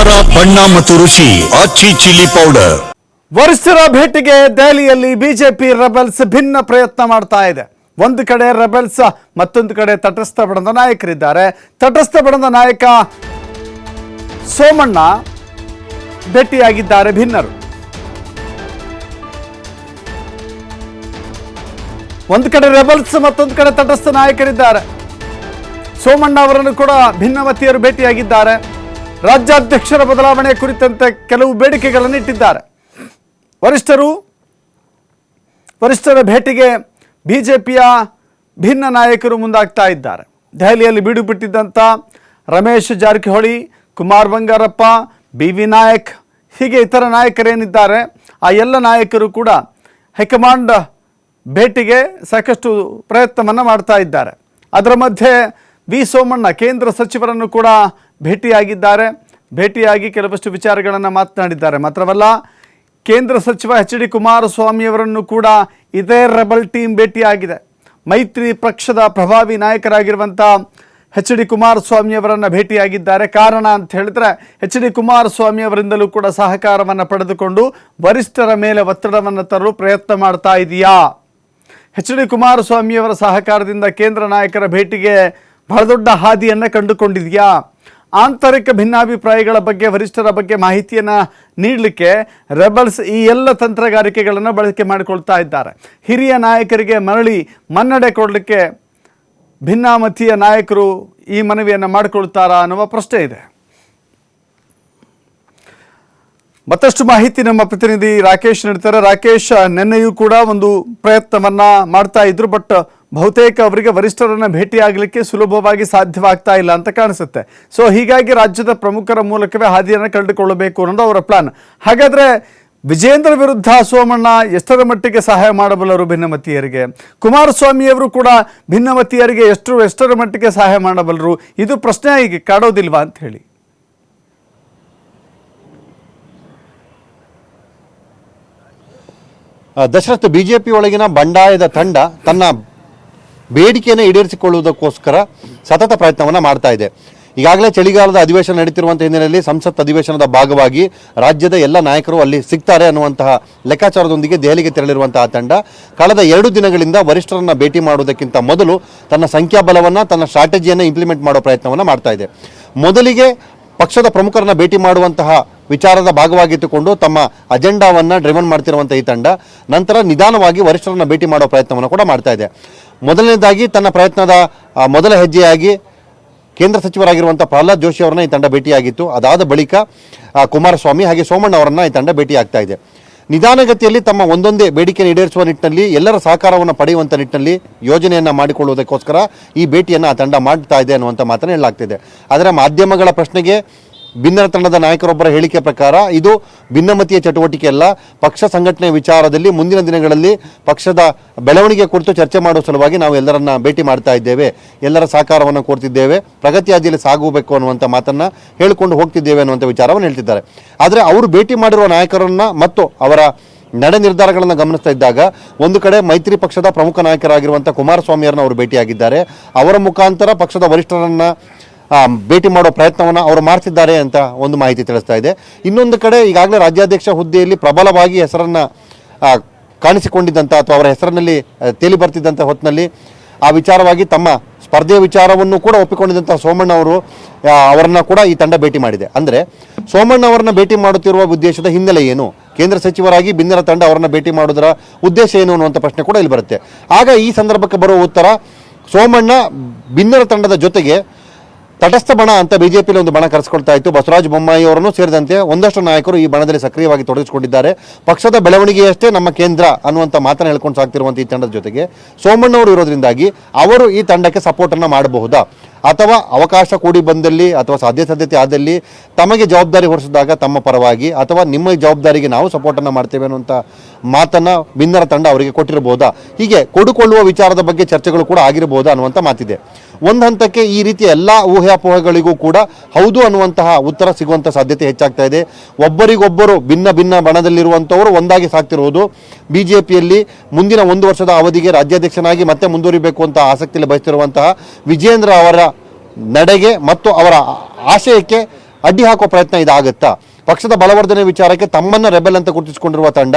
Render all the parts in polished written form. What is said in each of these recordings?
ಖಾರ ಬಣ್ಣ ಮತ್ತು ರುಚಿ ಆಚಿ ಚಿಲ್ಲಿ ಪೌಡರ್. ವರಿಷ್ಠರ ಭೇಟಿಗೆ ದೆಹಲಿಯಲ್ಲಿ ಬಿಜೆಪಿ ರೆಬೆಲ್ಸ್ ಭಿನ್ನ ಪ್ರಯತ್ನ ಮಾಡ್ತಾ ಇದೆ. ಒಂದು ಕಡೆ ರೆಬೆಲ್ಸ್, ಮತ್ತೊಂದು ಕಡೆ ತಟಸ್ಥ ಬಣದ ನಾಯಕರಿದ್ದಾರೆ. ತಟಸ್ಥ ಬಣದ ನಾಯಕ ಸೋಮಣ್ಣ ಭೇಟಿಯಾಗಿದ್ದಾರೆ ಭಿನ್ನರು. ಒಂದು ಕಡೆ ರೆಬೆಲ್ಸ್, ಮತ್ತೊಂದು ಕಡೆ ತಟಸ್ಥ ನಾಯಕರಿದ್ದಾರೆ. ಸೋಮಣ್ಣ ಅವರನ್ನು ಕೂಡ ಭಿನ್ನಮತೀಯರು ಭೇಟಿಯಾಗಿದ್ದಾರೆ. ರಾಜ್ಯಾಧ್ಯಕ್ಷರ ಬದಲಾವಣೆ ಕುರಿತಂತೆ ಕೆಲವು ಬೇಡಿಕೆಗಳನ್ನು ಇಟ್ಟಿದ್ದಾರೆ. ವರಿಷ್ಠರ ಭೇಟಿಗೆ ಬಿಜೆಪಿಯ ಭಿನ್ನ ನಾಯಕರು ಮುಂದಾಗ್ತಾ ಇದ್ದಾರೆ. ದೆಹಲಿಯಲ್ಲಿ ಬೀಡು ಬಿಟ್ಟಿದ್ದಂಥ ರಮೇಶ್ ಜಾರಕಿಹೊಳಿ, ಕುಮಾರ್ ಬಂಗಾರಪ್ಪ, BV ನಾಯಕ್, ಹೀಗೆ ಇತರ ನಾಯಕರೇನಿದ್ದಾರೆ ಆ ಎಲ್ಲ ನಾಯಕರು ಕೂಡ ಹೈಕಮಾಂಡ್ ಭೇಟಿಗೆ ಸಾಕಷ್ಟು ಪ್ರಯತ್ನವನ್ನು ಮಾಡ್ತಾ ಇದ್ದಾರೆ. ಅದರ ಮಧ್ಯೆ ಸೋಮಣ್ಣ ಕೇಂದ್ರ ಸಚಿವರನ್ನು ಕೂಡ ಭೇಟಿಯಾಗಿ ಕೆಲವಷ್ಟು ವಿಚಾರಗಳನ್ನು ಮಾತನಾಡಿದ್ದಾರೆ. ಮಾತ್ರವಲ್ಲ, ಕೇಂದ್ರ ಸಚಿವ HD ಕುಮಾರಸ್ವಾಮಿಯವರನ್ನು ಕೂಡ ಇದೇ ರೆಬಲ್ ಟೀಮ್ ಭೇಟಿಯಾಗಿದೆ. ಮೈತ್ರಿ ಪಕ್ಷದ ಪ್ರಭಾವಿ ನಾಯಕರಾಗಿರುವಂಥ HD ಕುಮಾರಸ್ವಾಮಿಯವರನ್ನು ಭೇಟಿಯಾಗಿದ್ದಾರೆ. ಕಾರಣ ಅಂತ ಹೇಳಿದ್ರೆ HD ಕುಮಾರಸ್ವಾಮಿಯವರಿಂದಲೂ ಕೂಡ ಸಹಕಾರವನ್ನು ಪಡೆದುಕೊಂಡು ವರಿಷ್ಠರ ಮೇಲೆ ಒತ್ತಡವನ್ನು ತರಲು ಪ್ರಯತ್ನ ಮಾಡ್ತಾ ಇದೆಯಾ? HD ಕುಮಾರಸ್ವಾಮಿಯವರ ಸಹಕಾರದಿಂದ ಕೇಂದ್ರ ನಾಯಕರ ಭೇಟಿಗೆ ಬಹಳ ದೊಡ್ಡ ಹಾದಿಯನ್ನು ಕಂಡುಕೊಂಡಿದೆಯಾ? ಆಂತರಿಕ ಭಿನ್ನಾಭಿಪ್ರಾಯಗಳ ಬಗ್ಗೆ, ವರಿಷ್ಠರ ಬಗ್ಗೆ ಮಾಹಿತಿಯನ್ನು ನೀಡಲಿಕ್ಕೆ ರೆಬಲ್ಸ್ ಈ ಎಲ್ಲ ತಂತ್ರಗಾರಿಕೆಗಳನ್ನು ಬಳಕೆ ಮಾಡಿಕೊಳ್ತಾ ಇದ್ದಾರೆ. ಹಿರಿಯ ನಾಯಕರಿಗೆ ಮನ್ನಣೆ ಕೊಡಲಿಕ್ಕೆ ಭಿನ್ನಾಮತೀಯ ನಾಯಕರು ಈ ಮನವಿಯನ್ನು ಮಾಡಿಕೊಳ್ತಾರಾ ಅನ್ನುವ ಪ್ರಶ್ನೆ ಇದೆ. ಮತ್ತಷ್ಟು ಮಾಹಿತಿ ನಮ್ಮ ಪ್ರತಿನಿಧಿ ರಾಕೇಶ್ ನೀಡ್ತಾರೆ. ರಾಕೇಶ್, ನಿನ್ನೆಯೂ ಕೂಡ ಒಂದು ಪ್ರಯತ್ನವನ್ನ ಮಾಡ್ತಾ ಇದ್ರು, ಬಟ್ ಬಹುತೇಕ ಅವರಿಗೆ ವರಿಷ್ಠರನ್ನ ಭೇಟಿಯಾಗಲಿಕ್ಕೆ ಸುಲಭವಾಗಿ ಸಾಧ್ಯವಾಗ್ತಾ ಇಲ್ಲ ಅಂತ ಕಾಣಿಸುತ್ತೆ. ಸೊ ಹೀಗಾಗಿ ರಾಜ್ಯದ ಪ್ರಮುಖರ ಮೂಲಕವೇ ಹಾದಿಯನ್ನು ಕಂಡುಕೊಳ್ಳಬೇಕು ಅನ್ನೋದು ಅವರ ಪ್ಲಾನ್. ಹಾಗಾದ್ರೆ ವಿಜೇಂದ್ರ ವಿರುದ್ಧ ಸೋಮಣ್ಣ ಎಷ್ಟರ ಮಟ್ಟಿಗೆ ಸಹಾಯ ಮಾಡಬಲ್ಲರು ಭಿನ್ನಮತೀಯರಿಗೆ? ಕುಮಾರಸ್ವಾಮಿಯವರು ಕೂಡ ಭಿನ್ನಮತೀಯರಿಗೆ ಎಷ್ಟರ ಮಟ್ಟಿಗೆ ಸಹಾಯ ಮಾಡಬಲ್ಲರು? ಇದು ಪ್ರಶ್ನೆ ಈಗ ಕಾಡೋದಿಲ್ವಾ ಅಂತ ಹೇಳಿ. ದಶರಥ, ಬಿಜೆಪಿ ಒಳಗಿನ ಬಂಡಾಯದ ತಂಡ ತನ್ನ ಬೇಡಿಕೆಯನ್ನು ಈಡೇರಿಸಿಕೊಳ್ಳುವುದಕ್ಕೋಸ್ಕರ ಸತತ ಪ್ರಯತ್ನವನ್ನು ಮಾಡ್ತಾ ಇದೆ. ಈಗಾಗಲೇ ಚಳಿಗಾಲದ ಅಧಿವೇಶನ ನಡೀತಿರುವಂಥ ಹಿನ್ನೆಲೆಯಲ್ಲಿ ಸಂಸತ್ ಅಧಿವೇಶನದ ಭಾಗವಾಗಿ ರಾಜ್ಯದ ಎಲ್ಲ ನಾಯಕರು ಅಲ್ಲಿ ಸಿಗ್ತಾರೆ ಅನ್ನುವಂತಹ ಲೆಕ್ಕಾಚಾರದೊಂದಿಗೆ ದೆಹಲಿಗೆ ತೆರಳಿರುವಂತಹ ತಂಡ ಕಳೆದ 2 ದಿನಗಳಿಂದ ವರಿಷ್ಠರನ್ನ ಭೇಟಿ ಮಾಡುವುದಕ್ಕಿಂತ ಮೊದಲು ತನ್ನ ಸಂಖ್ಯಾಬಲವನ್ನು, ತನ್ನ ಸ್ಟ್ರಾಟಜಿಯನ್ನು ಇಂಪ್ಲಿಮೆಂಟ್ ಮಾಡೋ ಪ್ರಯತ್ನವನ್ನು ಮಾಡ್ತಾ ಇದೆ. ಮೊದಲಿಗೆ ಪಕ್ಷದ ಪ್ರಮುಖರನ್ನ ಭೇಟಿ ಮಾಡುವಂತಹ ವಿಚಾರದ ಭಾಗವಾಗಿಟ್ಟುಕೊಂಡು ತಮ್ಮ ಅಜೆಂಡಾವನ್ನು ಡ್ರಿವನ್ ಮಾಡ್ತಿರುವಂಥ ಈ ತಂಡ ನಂತರ ನಿಧಾನವಾಗಿ ವರಿಷ್ಠರನ್ನ ಭೇಟಿ ಮಾಡೋ ಪ್ರಯತ್ನವನ್ನು ಕೂಡ ಮಾಡ್ತಾ ಇದೆ. ಮೊದಲನೇದಾಗಿ ತನ್ನ ಪ್ರಯತ್ನದ ಮೊದಲ ಹೆಜ್ಜೆಯಾಗಿ ಕೇಂದ್ರ ಸಚಿವರಾಗಿರುವಂಥ ಪ್ರಹ್ಲಾದ್ ಜೋಶಿ ಅವರನ್ನ ಈ ತಂಡ ಭೇಟಿಯಾಗಿತ್ತು. ಅದಾದ ಬಳಿಕ ಕುಮಾರಸ್ವಾಮಿ ಹಾಗೆ ಸೋಮಣ್ಣ ಅವರನ್ನ ಈ ತಂಡ ಭೇಟಿಯಾಗ್ತಾ ಇದೆ. ನಿಧಾನಗತಿಯಲ್ಲಿ ತಮ್ಮ ಒಂದೊಂದೇ ಬೇಡಿಕೆಯನ್ನು ಈಡೇರಿಸುವ ನಿಟ್ಟಿನಲ್ಲಿ, ಎಲ್ಲರ ಸಹಕಾರವನ್ನು ಪಡೆಯುವಂಥ ನಿಟ್ಟಿನಲ್ಲಿ ಯೋಜನೆಯನ್ನು ಮಾಡಿಕೊಳ್ಳುವುದಕ್ಕೋಸ್ಕರ ಈ ಭೇಟಿಯನ್ನು ಆ ತಂಡ ಮಾಡ್ತಾ ಇದೆ ಅನ್ನುವಂಥ ಮಾತನ್ನು ಹೇಳಲಾಗ್ತಿದೆ. ಆದರೆ ಮಾಧ್ಯಮಗಳ ಪ್ರಶ್ನೆಗೆ ಭಿನ್ನ ತಂಡದ ನಾಯಕರೊಬ್ಬರ ಹೇಳಿಕೆ ಪ್ರಕಾರ ಇದು ಭಿನ್ನಮತೀಯ ಚಟುವಟಿಕೆ ಅಲ್ಲ, ಪಕ್ಷ ಸಂಘಟನೆ ವಿಚಾರದಲ್ಲಿ ಮುಂದಿನ ದಿನಗಳಲ್ಲಿ ಪಕ್ಷದ ಬೆಳವಣಿಗೆ ಕುರಿತು ಚರ್ಚೆ ಮಾಡುವ ಸಲುವಾಗಿ ನಾವು ಎಲ್ಲರನ್ನ ಭೇಟಿ ಮಾಡ್ತಾ ಇದ್ದೇವೆ, ಎಲ್ಲರ ಸಹಕಾರವನ್ನು ಕೋರ್ತಿದ್ದೇವೆ, ಪ್ರಗತಿ ಹಾದಿಯಲ್ಲಿ ಸಾಗಬೇಕು ಅನ್ನುವಂಥ ಮಾತನ್ನು ಹೇಳಿಕೊಂಡು ಹೋಗ್ತಿದ್ದೇವೆ ಅನ್ನುವಂಥ ವಿಚಾರವನ್ನು ಹೇಳ್ತಿದ್ದಾರೆ. ಆದರೆ ಅವರು ಭೇಟಿ ಮಾಡಿರುವ ನಾಯಕರನ್ನ ಮತ್ತು ಅವರ ನಡೆ ನಿರ್ಧಾರಗಳನ್ನು ಗಮನಿಸ್ತಾ ಇದ್ದಾಗ ಒಂದು ಕಡೆ ಮೈತ್ರಿ ಪಕ್ಷದ ಪ್ರಮುಖ ನಾಯಕರಾಗಿರುವಂಥ ಕುಮಾರಸ್ವಾಮಿಯವರನ್ನ ಅವರು ಭೇಟಿಯಾಗಿದ್ದಾರೆ. ಅವರ ಮುಖಾಂತರ ಪಕ್ಷದ ವರಿಷ್ಠರನ್ನ ಭೇಟಿ ಮಾಡೋ ಪ್ರಯತ್ನವನ್ನು ಅವರು ಮಾಡ್ತಿದ್ದಾರೆ ಅಂತ ಒಂದು ಮಾಹಿತಿ ತಿಳಿಸ್ತಾ ಇದೆ. ಇನ್ನೊಂದು ಕಡೆ ಈಗಾಗಲೇ ರಾಜ್ಯಾಧ್ಯಕ್ಷ ಹುದ್ದೆಯಲ್ಲಿ ಪ್ರಬಲವಾಗಿ ಹೆಸರನ್ನು ಕಾಣಿಸಿಕೊಂಡಿದ್ದಂಥ ಅಥವಾ ಅವರ ಹೆಸರಿನಲ್ಲಿ ತೇಲಿ ಬರ್ತಿದ್ದಂಥ ಹೊತ್ತಿನಲ್ಲಿ ಆ ವಿಚಾರವಾಗಿ ತಮ್ಮ ಸ್ಪರ್ಧೆಯ ವಿಚಾರವನ್ನು ಕೂಡ ಒಪ್ಪಿಕೊಂಡಿದ್ದಂಥ ಸೋಮಣ್ಣ ಅವರನ್ನ ಕೂಡ ಈ ತಂಡ ಭೇಟಿ ಮಾಡಿದೆ. ಅಂದರೆ ಸೋಮಣ್ಣ ಅವರನ್ನ ಭೇಟಿ ಮಾಡುತ್ತಿರುವ ಉದ್ದೇಶದ ಹಿನ್ನೆಲೆ ಏನು? ಕೇಂದ್ರ ಸಚಿವರಾಗಿ ಭಿನ್ನರ ತಂಡ ಅವರನ್ನ ಭೇಟಿ ಮಾಡೋದರ ಉದ್ದೇಶ ಏನು ಅನ್ನುವಂಥ ಪ್ರಶ್ನೆ ಕೂಡ ಇಲ್ಲಿ ಬರುತ್ತೆ. ಆಗ ಈ ಸಂದರ್ಭಕ್ಕೆ ಬರುವ ಉತ್ತರ, ಸೋಮಣ್ಣ ಭಿನ್ನರ ತಂಡದ ಜೊತೆಗೆ ತಟಸ್ಥ ಬಣ ಅಂತ ಬಿಜೆಪಿಯಲ್ಲಿ ಒಂದು ಬಣ ಕರೆಸಿಕೊಳ್ತಾ ಇತ್ತು. ಬಸವರಾಜ ಬೊಮ್ಮಾಯಿ ಅವರನ್ನು ಸೇರಿದಂತೆ ಒಂದಷ್ಟು ನಾಯಕರು ಈ ಬಣದಲ್ಲಿ ಸಕ್ರಿಯವಾಗಿ ತೊಡಗಿಸಿಕೊಂಡಿದ್ದಾರೆ. ಪಕ್ಷದ ಬೆಳವಣಿಗೆಯಷ್ಟೇ ನಮ್ಮ ಕೇಂದ್ರ ಅನ್ನುವಂಥ ಮಾತನ್ನು ಹೇಳ್ಕೊಂಡು ಸಾಗ್ತಿರುವಂಥ ಈ ತಂಡದ ಜೊತೆಗೆ ಸೋಮಣ್ಣ ಅವರು ಇರೋದ್ರಿಂದಾಗಿ ಅವರು ಈ ತಂಡಕ್ಕೆ ಸಪೋರ್ಟನ್ನು ಮಾಡಬಹುದಾ, ಅಥವಾ ಅವಕಾಶ ಕೂಡಿ ಬಂದಲ್ಲಿ ಅಥವಾ ಸಾಧ್ಯತೆ ಆದಲ್ಲಿ ತಮಗೆ ಜವಾಬ್ದಾರಿ ಹೊರಿಸಿದಾಗ ತಮ್ಮ ಪರವಾಗಿ ಅಥವಾ ನಿಮ್ಮ ಜವಾಬ್ದಾರಿಗೆ ನಾವು ಸಪೋರ್ಟನ್ನು ಮಾಡ್ತೇವೆ ಅನ್ನುವಂಥ ಮಾತನ್ನು ಭಿನ್ನರ ತಂಡ ಅವರಿಗೆ ಕೊಟ್ಟಿರಬಹುದಾ, ಹೀಗೆ ಕೊಡುಕೊಳ್ಳುವ ವಿಚಾರದ ಬಗ್ಗೆ ಚರ್ಚೆಗಳು ಕೂಡ ಆಗಿರಬಹುದಾ ಅನ್ನುವಂಥ ಮಾತಿದೆ. ಒಂದು ಹಂತಕ್ಕೆ ಈ ರೀತಿಯ ಎಲ್ಲ ಊಹಾಪೋಹಗಳಿಗೂ ಕೂಡ ಹೌದು ಅನ್ನುವಂತಹ ಉತ್ತರ ಸಿಗುವಂಥ ಸಾಧ್ಯತೆ ಹೆಚ್ಚಾಗ್ತಾ ಇದೆ. ಒಬ್ಬರಿಗೊಬ್ಬರು ಭಿನ್ನ ಬಣದಲ್ಲಿರುವಂಥವರು ಒಂದಾಗಿ ಸಾಕ್ತಿರುವುದು ಬಿಜೆಪಿಯಲ್ಲಿ ಮುಂದಿನ 1 ವರ್ಷದ ಅವಧಿಗೆ ರಾಜ್ಯಾಧ್ಯಕ್ಷನಾಗಿ ಮತ್ತೆ ಮುಂದುವರಿಬೇಕು ಅಂತ ಆಸಕ್ತಿಯಲ್ಲಿ ಬಯಸ್ತಿರುವಂತಹ ವಿಜೇಂದ್ರ ಅವರ ನಡೆಗೆ ಮತ್ತು ಅವರ ಆಶಯಕ್ಕೆ ಅಡ್ಡಿ ಹಾಕೋ ಪ್ರಯತ್ನ ಇದಾಗುತ್ತಾ? ಪಕ್ಷದ ಬಲವರ್ಧನೆ ವಿಚಾರಕ್ಕೆ ತಮ್ಮನ್ನ ರೆಬೆಲ್ ಅಂತ ಗುರುತಿಸಿಕೊಂಡಿರುವ ತಂಡ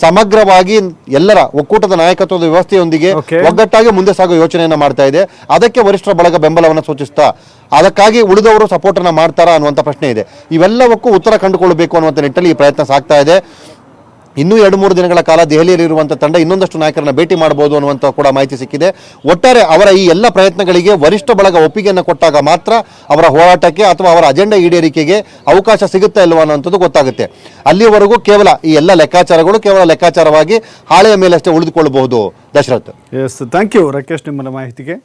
ಸಮಗ್ರವಾಗಿ ಎಲ್ಲರ ಒಕ್ಕೂಟದ ನಾಯಕತ್ವದ ವ್ಯವಸ್ಥೆಯೊಂದಿಗೆ ಒಗ್ಗಟ್ಟಾಗಿ ಮುಂದೆ ಸಾಗುವ ಯೋಚನೆಯನ್ನ ಮಾಡ್ತಾ ಇದೆ. ಅದಕ್ಕೆ ವರಿಷ್ಠರ ಬಳಗ ಬೆಂಬಲವನ್ನು ಸೂಚಿಸ್ತಾ ಅದಕ್ಕಾಗಿ ಉಳಿದವರು ಸಪೋರ್ಟ್ ಅನ್ನ ಮಾಡ್ತಾರಾ ಅನ್ನುವಂಥ ಪ್ರಶ್ನೆ ಇದೆ. ಇವೆಲ್ಲವಕ್ಕೂ ಉತ್ತರ ಕಂಡುಕೊಳ್ಳಬೇಕು ಅನ್ನುವಂಥ ನಿಟ್ಟಲ್ಲಿ ಈ ಪ್ರಯತ್ನ ಸಾಗ್ತಾ ಇದೆ. ಇನ್ನೂ 2-3 ದಿನಗಳ ಕಾಲ ದೆಹಲಿಯಲ್ಲಿರುವಂಥ ತಂಡ ಇನ್ನೊಂದಷ್ಟು ನಾಯಕರನ್ನ ಭೇಟಿ ಮಾಡಬಹುದು ಅನ್ನುವಂಥ ಕೂಡ ಮಾಹಿತಿ ಸಿಕ್ಕಿದೆ. ಒಟ್ಟಾರೆ ಅವರ ಈ ಎಲ್ಲ ಪ್ರಯತ್ನಗಳಿಗೆ ವರಿಷ್ಠ ಬಳಗ ಒಪ್ಪಿಗೆಯನ್ನು ಕೊಟ್ಟಾಗ ಮಾತ್ರ ಅವರ ಹೋರಾಟಕ್ಕೆ ಅಥವಾ ಅವರ ಅಜೆಂಡಾ ಈಡೇರಿಕೆಗೆ ಅವಕಾಶ ಸಿಗುತ್ತಾ ಇಲ್ವಾ ಅನ್ನೋಂಥದ್ದು ಗೊತ್ತಾಗುತ್ತೆ. ಅಲ್ಲಿಯವರೆಗೂ ಕೇವಲ ಈ ಎಲ್ಲ ಲೆಕ್ಕಾಚಾರಗಳು ಕೇವಲ ಲೆಕ್ಕಾಚಾರವಾಗಿ ಹಾಳೆಯ ಮೇಲಷ್ಟೇ ಉಳಿದುಕೊಳ್ಳಬಹುದು. Dasharath. Yes, thank you Rakesh ನಿಮ್ಮನ್ನ ಮಾಹಿತಿಗೆ.